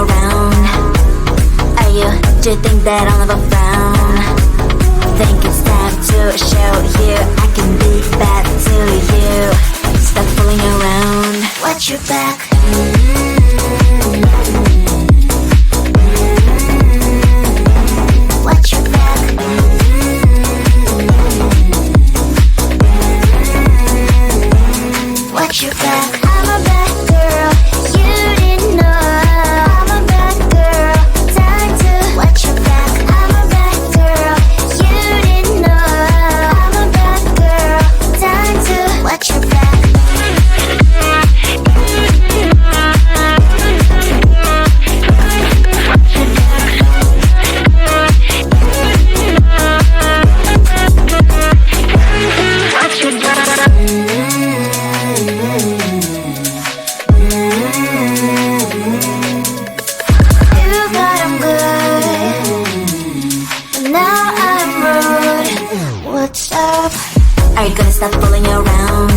around? Are you, do you think that I'll never frown? Think it's time to show you I can be bad to you. Stop fooling around. Watch your back. Watch your back. Watch your back. I'm a bad girl. You didn't know. I'm a bad girl. Time to watch your back. I'm a bad girl. You didn't know. I'm a bad girl. Time to watch your back. Are you gonna stop fooling around?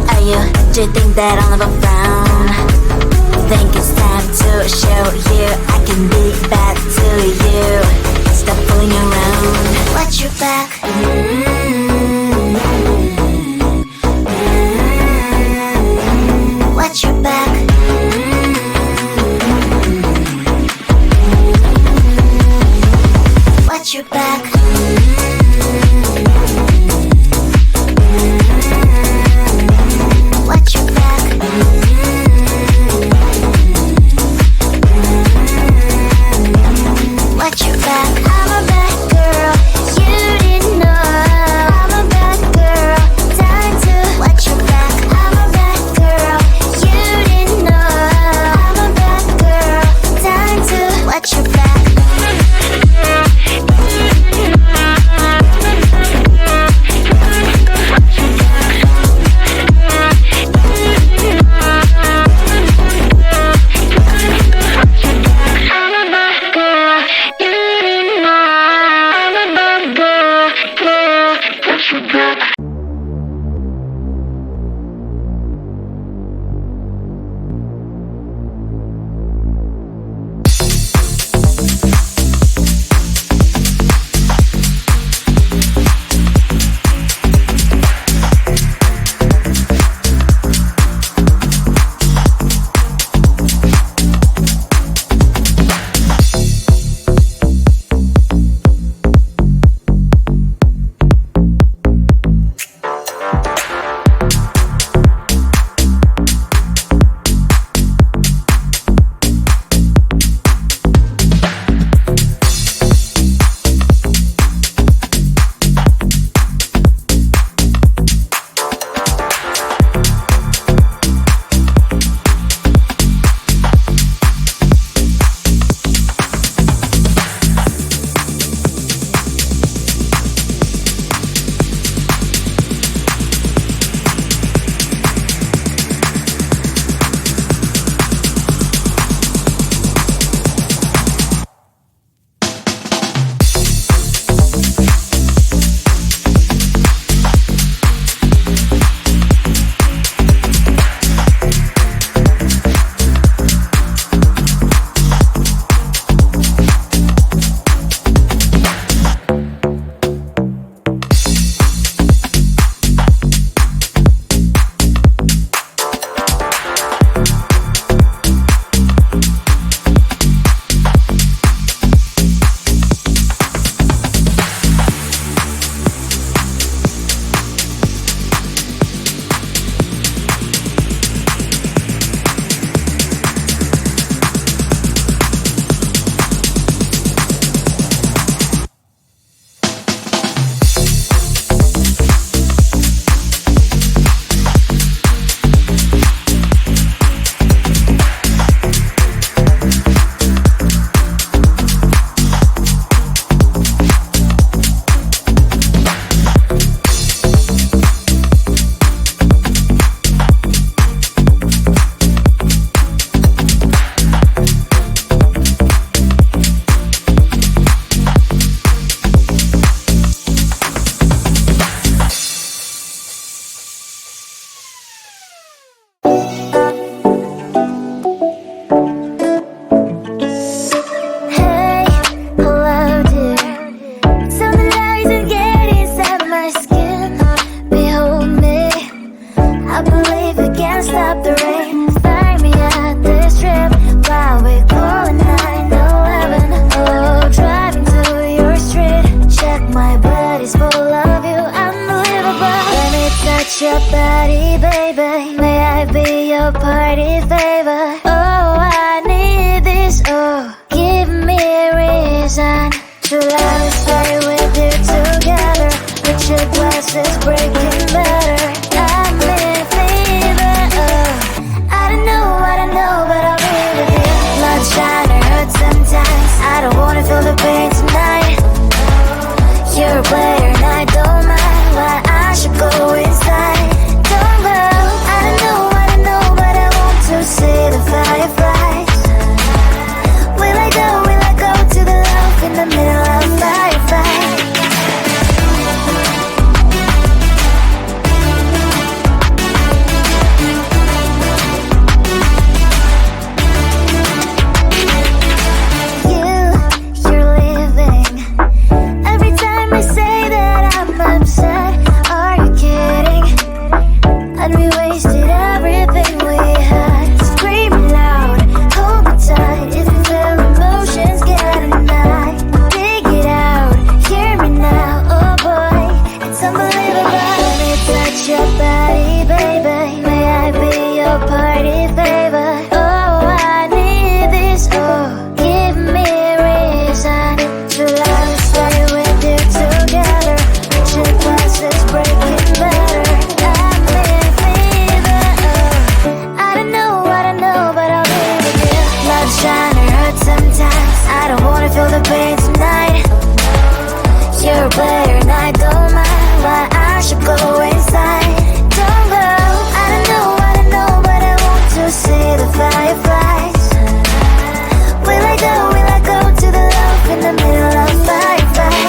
Are you, do you think that I'll never frown? Think it's time to show you I can be bad to you. Stop fooling around. Watch your back. Watch your back. Watch your back. Watch your back. Watch your back. I'm a bad girl. You didn't know. I'm a bad girl. Time to watch your back. I'm a bad girl. You didn't know. I'm a bad girl. Time to watch your back. sunshine, it hurts sometimes. I don't wanna feel the pain tonight. You're a player and I don't mind why I should go inside. Don't go, I don't know, but I want to see the fireflies. Will I go to the love in the middle of firefight?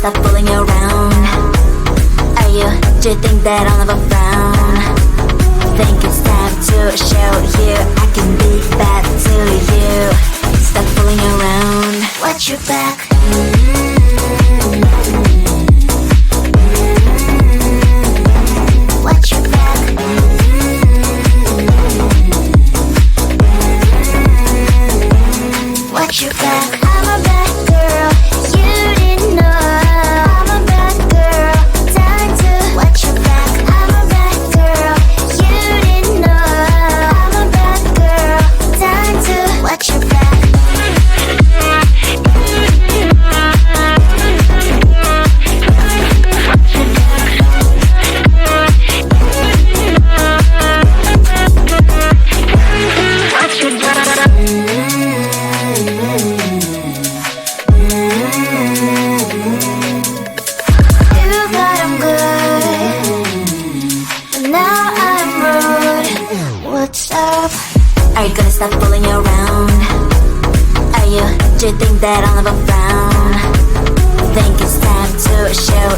Stop fooling around. Are you, do you think that I'll never frown? Think it's time to show you I can be bad to you. Stop fooling around. Watch your back. Watch your back. Watch your back. I'm a bad girl. You didn't know. Stop fooling around. Are you, do you think that I'll never frown? Think it's time to show